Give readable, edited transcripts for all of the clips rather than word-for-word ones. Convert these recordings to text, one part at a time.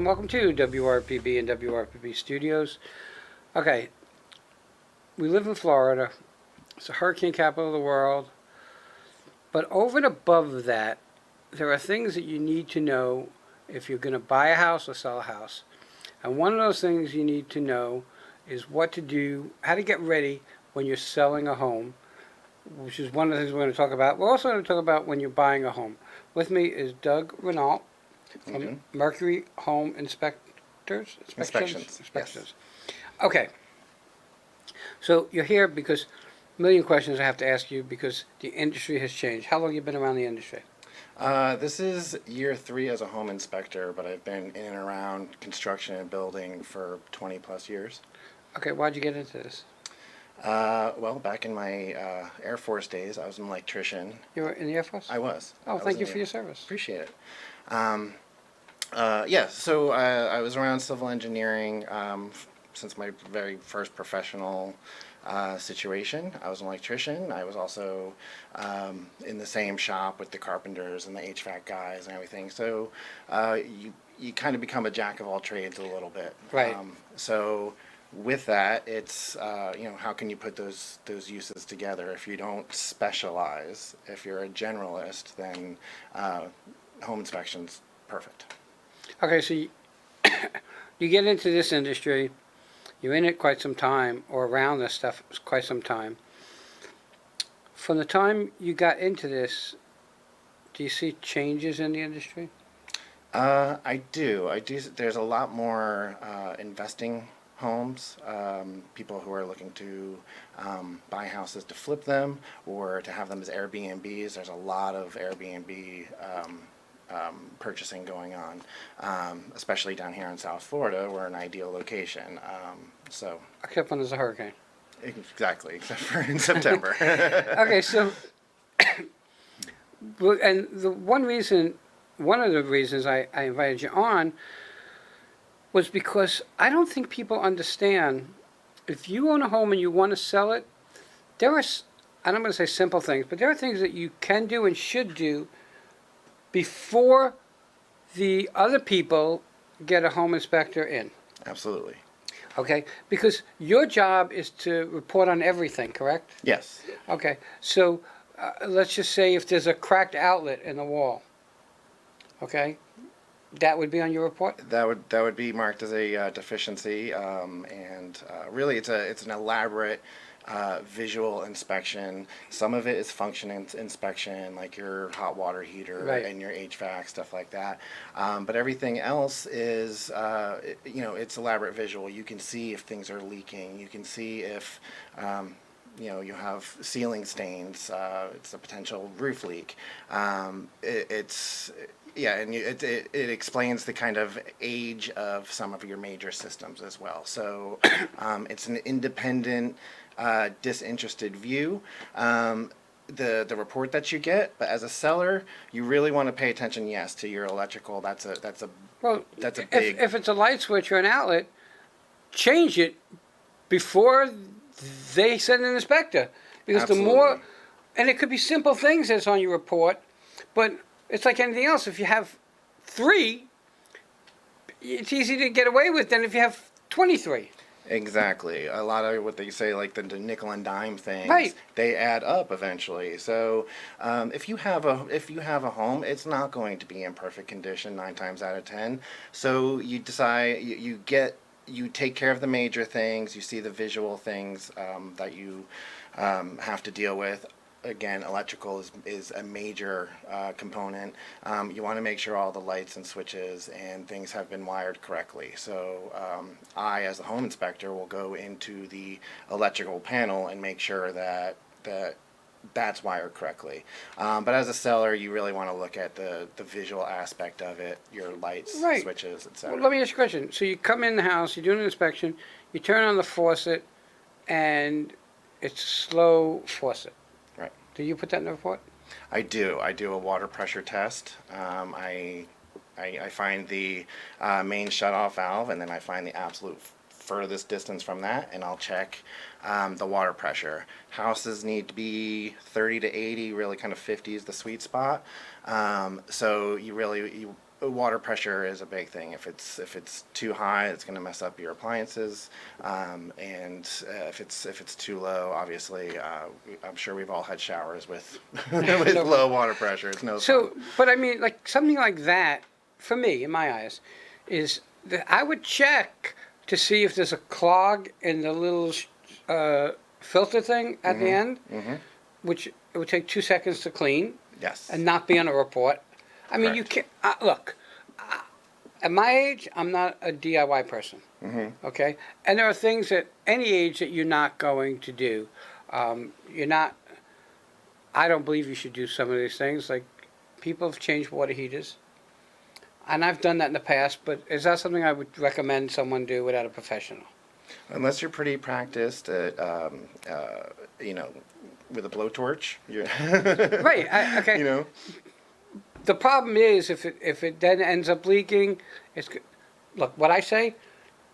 welcome to WRPB and WRPB Studios. Okay, we live in Florida. It's the hurricane capital of the world. But over and above that, there are things that you need to know if you're going to buy a house or sell a house. And one of those things you need to know is what to do, how to get ready when you're selling a home, which is one of the things we're going to talk about. We're also going to talk about when you're buying a home. With me is Doug Renault from Mercury Home Inspections. Inspections. Okay. So you're here because a million questions I have to ask you because the industry has changed. How long have you been around the industry? This is year 3 as a home inspector, but I've been in and around construction and building for 20 plus years. Okay, why'd you get into this? Well, back in my Air Force days, I was an electrician. You were in the Air Force? I was. Oh, thank you for your service. Appreciate it. So I was around civil engineering since my very first professional situation. I was an electrician. I was also in the same shop with the carpenters and the HVAC guys and everything. So you kind of become a jack of all trades a little bit. Right. So with that, it's how can you put those uses together? If you don't specialize, if you're a generalist, then home inspection's perfect. Okay, so you get into this industry, you're in it quite some time, or around this stuff quite some time. From the time you got into this, do you see changes in the industry? I do. There's a lot more investing homes, people who are looking to buy houses to flip them or to have them as Airbnbs. There's a lot of Airbnb purchasing going on, especially down here in South Florida. We're an ideal location. Except when there's a hurricane. Exactly, except for in September. Okay, so, and one of the reasons I invited you on was because I don't think people understand, if you own a home and you want to sell it, there are, I'm not going to say simple things, but there are things that you can do and should do before the other people get a home inspector in. Absolutely. Okay, because your job is to report on everything, correct? Yes. Okay, so let's just say if there's a cracked outlet in the wall, okay, that would be on your report? That would be marked as a deficiency, and really it's an elaborate visual inspection. Some of it is function inspection, like your hot water heater and your HVAC, stuff like that. But everything else is, it's elaborate visual. You can see if things are leaking. You can see if, you have ceiling stains. It's a potential roof leak. It explains the kind of age of some of your major systems as well. So it's an independent, disinterested view. The report that you get, but as a seller, you really want to pay attention, yes, to your electrical. That's a big. If it's a light switch or an outlet, change it before they send an inspector, because Absolutely. the more, and it could be simple things that's on your report, but it's like anything else. If you have 3, it's easy to get away with than if you have 23. Exactly. A lot of what they say, like the nickel and dime things, Right. They add up eventually. So if you have a home, it's not going to be in perfect condition 9 times out of 10. So you decide you take care of the major things. You see the visual things that you have to deal with. Again, electrical is a major component. You want to make sure all the lights and switches and things have been wired correctly. So I, as the home inspector, will go into the electrical panel and make sure that that's wired correctly. But as a seller, you really want to look at the visual aspect of it, your lights, switches, etc. Well, let me ask you a question. So you come in the house, you do an inspection, you turn on the faucet, and it's a slow faucet. Right. Do you put that in the report? I do. I do a water pressure test. I find the main shutoff valve, and then I find the absolute furthest distance from that, and I'll check the water pressure. Houses need to be 30 to 80, really kind of 50 is the sweet spot. So you water pressure is a big thing. If it's too high, it's going to mess up your appliances, and if it's too low, obviously, I'm sure we've all had showers with with No. low water pressure. It's no So, fun. but I mean, like something like that, for me, in my eyes, is that I would check to see if there's a clog in the little filter thing at the end, Hmm. which it would take 2 seconds to clean Yes. and not be on a report. I mean, you Correct. can't look. At my age, I'm not a DIY person. Hmm. Okay, and there are things at any age that you're not going to do. You're not. I don't believe you should do some of these things. Like people have changed water heaters, and I've done that in the past. But is that something I would recommend someone do without a professional? Unless you're pretty practiced at, you know, with a blowtorch, you're, Right. Okay. you know. The problem is if it then ends up leaking, look. What I say,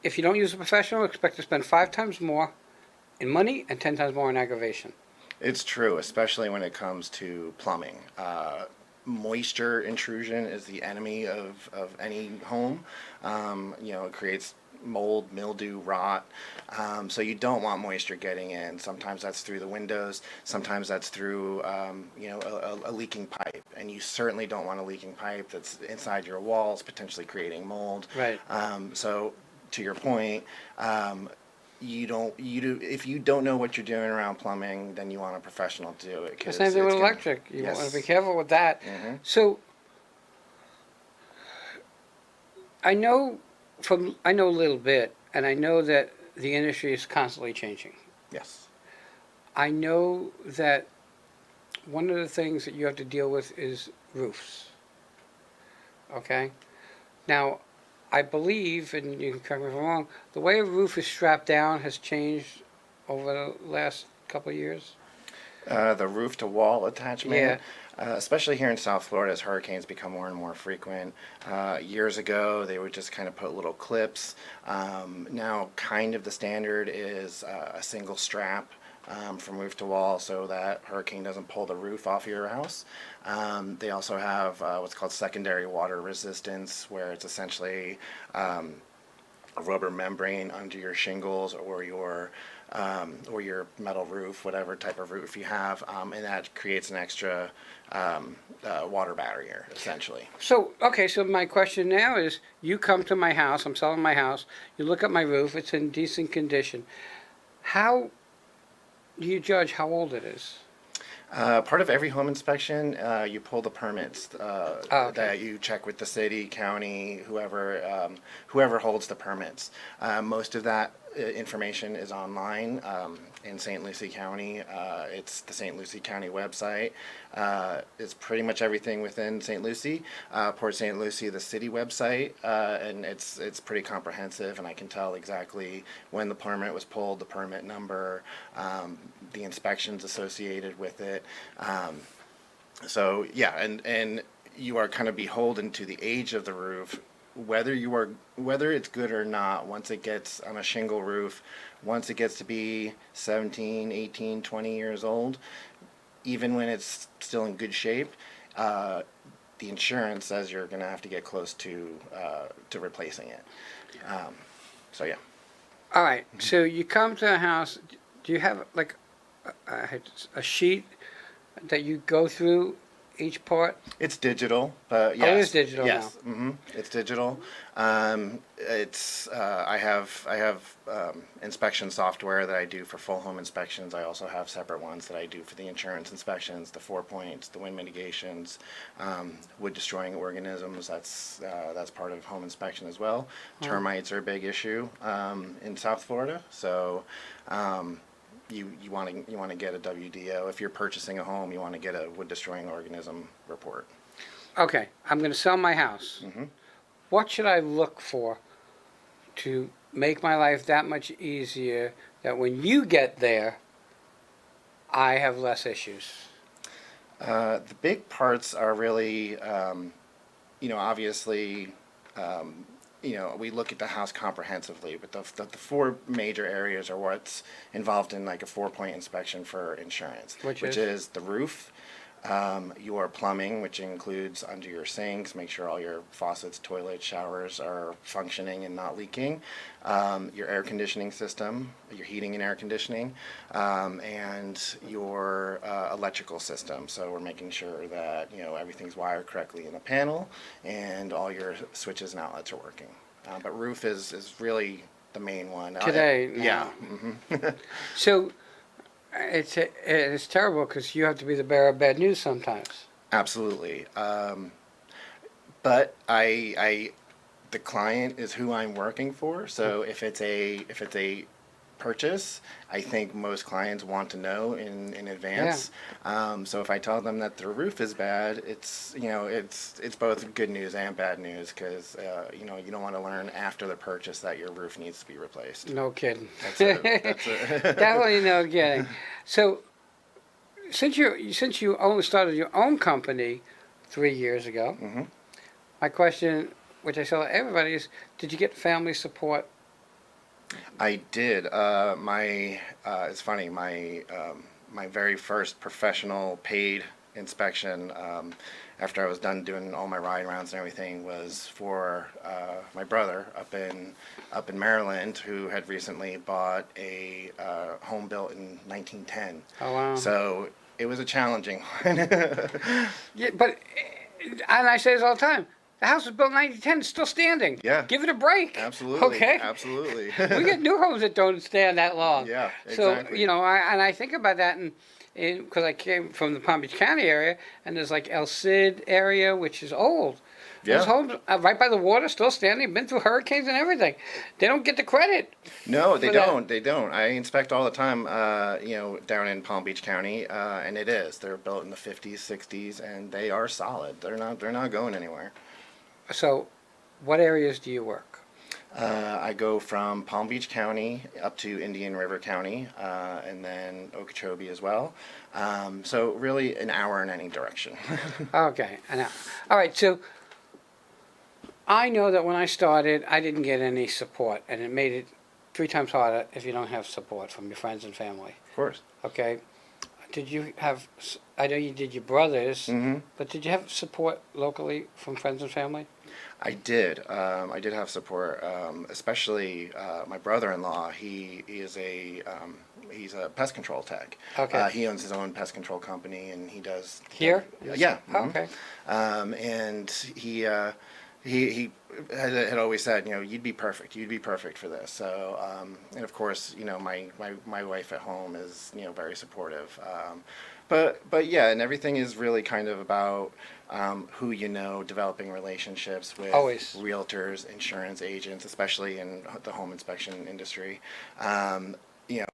if you don't use a professional, expect to spend 5 times more in money and 10 times more in aggravation. It's true, especially when it comes to plumbing. Moisture intrusion is the enemy of any home. It creates mold, mildew, rot. So you don't want moisture getting in. Sometimes that's through the windows. Sometimes that's through, a leaking pipe. And you certainly don't want a leaking pipe that's inside your walls, potentially creating mold. Right. So to your point, if you don't know what you're doing around plumbing, then you want a professional to do it. The same thing with electric. You want to be careful with that. Hmm. So I know I know a little bit, and I know that the industry is constantly changing. Yes. I know that one of the things that you have to deal with is roofs. Okay? Now, I believe, and you can correct me if I'm wrong, the way a roof is strapped down has changed over the last couple of years. The roof to wall Yeah. attachment, especially here in South Florida, as hurricanes become more and more frequent. Years ago, they would just kind of put little clips. Now, kind of the standard is a single strap from roof to wall so that hurricane doesn't pull the roof off your house. They also have what's called secondary water resistance, where it's essentially a rubber membrane under your shingles or your metal roof, whatever type of roof you have, and that creates an extra water barrier, essentially. So, okay, so my question now is you come to my house, I'm selling my house, you look at my roof, it's in decent condition. How do you judge how old it is? Part of every home inspection, you pull the permits Okay. that you check with the city, county, whoever holds the permits. Most of that information is online in St. Lucie County. It's the St. Lucie County website. It's pretty much everything within St. Lucie. Port St. Lucie, the city website, and it's pretty comprehensive, and I can tell exactly when the permit was pulled, the permit number, the inspections associated with it. So yeah, and you are kind of beholden to the age of the roof, whether it's good or not. Once it gets on a shingle roof, once it gets to be 17, 18, 20 years old, even when it's still in good shape, the insurance says you're going to have to get close to replacing it. So yeah. All right, so you come to a house, do you have like a sheet that you go through each part? It's digital, but yes. Oh, it is digital yes. Now. Mm-hmm. It's digital. I have inspection software that I do for full home inspections. I also have separate ones that I do for the insurance inspections, the 4 points, the wind mitigations, wood destroying organisms. That's part of home inspection as well. Termites are a big issue in South Florida, so. You want to get a WDO. If you're purchasing a home, you want to get a wood destroying organism report. Okay, I'm going to sell my house. Mm-hmm. What should I look for to make my life that much easier that when you get there, I have less issues? The big parts are really, obviously, we look at the house comprehensively, but the four major areas are what's involved in like a 4-point inspection for insurance, Which is the roof, your plumbing, which includes under your sinks, make sure all your faucets, toilets, showers are functioning and not leaking, your air conditioning system, your heating and air conditioning, and your electrical system. So we're making sure that everything's wired correctly in the panel and all your switches and outlets are working. But roof is really the main one. Today, Yeah. So it's terrible because you have to be the bearer of bad news sometimes. Absolutely. But the client is who I'm working for. So if it's a purchase, I think most clients want to know in advance. So if I tell them that their roof is bad, it's both good news and bad news because you don't want to learn after the purchase that your roof needs to be replaced. No kidding. That's Definitely no kidding. So since you only started your own company 3 years ago, Mhm. my question, which I tell everybody, is: did you get family support? I did. It's funny. My very first professional paid inspection, after I was done doing all my ride rounds and everything, was for my brother up in Maryland, who had recently bought a home built in 1910. Oh wow. So it was a challenging one. Yeah, but and I say this all the time. The house was built in 1910, it's still standing. Yeah. Give it a break. Absolutely. Okay. Absolutely. We get new homes that don't stand that long. Yeah. So Exactly. I think about that, and because I came from the Palm Beach County area, and there's like El Cid area, which is old. Those Yeah. homes right by the water, still standing, been through hurricanes and everything. They don't get the credit. No, they for that. don't. They don't. I inspect all the time, down in Palm Beach County, and it is. They're built in the 50s, 60s, and they are solid. They're not going anywhere. So, what areas do you work? I go from Palm Beach County up to Indian River County, and then Okeechobee as well. So really an hour in any direction. Okay, all right. So, I know that when I started, I didn't get any support, and it made it 3 times harder if you don't have support from your friends and family. Of course. Okay, did you have? I know you did your brothers, Hmm. but did you have support locally from friends and family? I did. I did have support, especially my brother-in-law. He is he's a pest control tech. Okay. He owns his own pest control company, and he does. Here? Yeah. Oh, Mhm. okay. And he had always said, you'd be perfect. You'd be perfect for this. So, and of course, my wife at home is, very supportive. But yeah, and everything is really kind of about who developing relationships with Always. realtors, insurance agents, especially in the home inspection industry. Um, you know,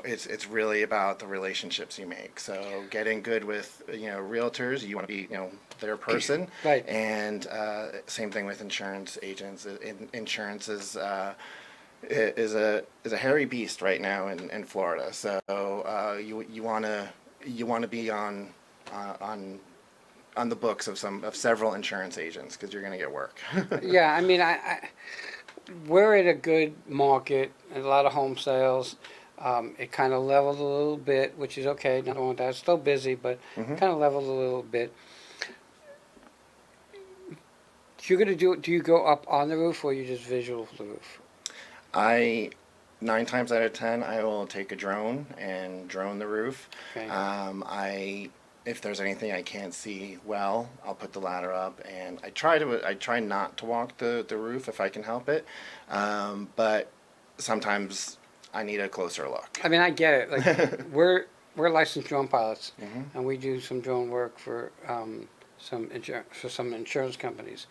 it's really about the relationships you make. So getting good with realtors, you want to be their person, Right. and same thing with insurance agents. Insurance is a hairy beast right now in Florida. So you want to be on the books of several insurance agents because you're going to get work. Yeah, I mean, we're at a good market, a lot of home sales. It kind of leveled a little bit, which is okay. Nothing wrong with that. It's still busy, but Mhm. kind of leveled a little bit. You're gonna do you go up on the roof or you just visual the roof? I 9 times out of 10, I will take a drone and drone the roof. Okay. If there's anything I can't see well, I'll put the ladder up, and I try not to walk the roof if I can help it. But sometimes I need a closer look. I mean, I get it. Like we're licensed drone pilots, Mhm. and we do some drone work for some insurance companies.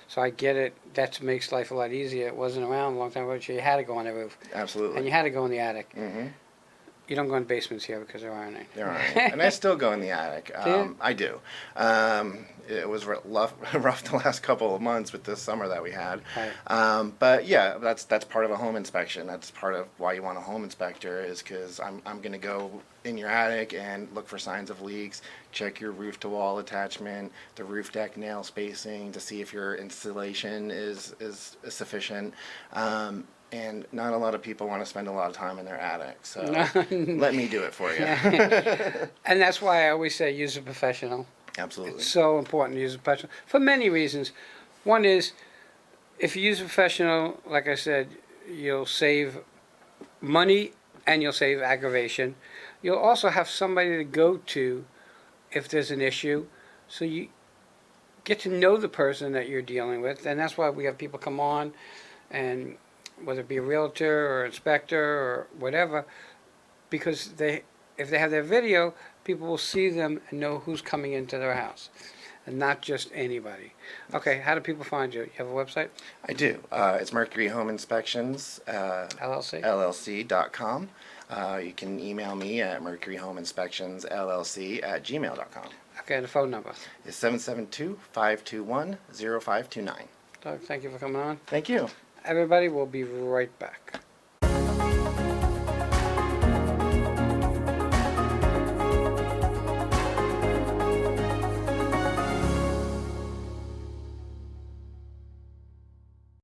So I get it. That makes life a lot easier. It wasn't around a long time ago. So you had to go on the roof, and you Absolutely. had to go in the attic. Hmm. You don't go in basements here because there aren't any. There aren't, and I still go in the attic. Do you? I do. It was rough the last couple of months with this summer that we had. Right. But yeah, that's part of a home inspection. That's part of why you want a home inspector, is because I'm going to go in your attic and look for signs of leaks, check your roof to wall attachment, the roof deck nail spacing to see if your insulation is sufficient. And not a lot of people want to spend a lot of time in their attic, so No. let me do it for you. And that's why I always say use a professional. Absolutely. It's so important to use a professional for many reasons. One is, if you use a professional, like I said, you'll save money and you'll save aggravation. You'll also have somebody to go to if there's an issue, so you get to know the person that you're dealing with, and that's why we have people come on, and whether it be a realtor or inspector or whatever, because if they have their video, people will see them and know who's coming into their house, and not just anybody. Okay, how do people find you? You have a website? I do. It's Mercury Home Inspections, LLC? LLC.com. You can email me at mercuryhomeinspectionsllc@gmail.com. Okay, and the phone number. It's 772-521-0529. Doug, thank you for coming on. Thank you. Everybody, we'll be right back.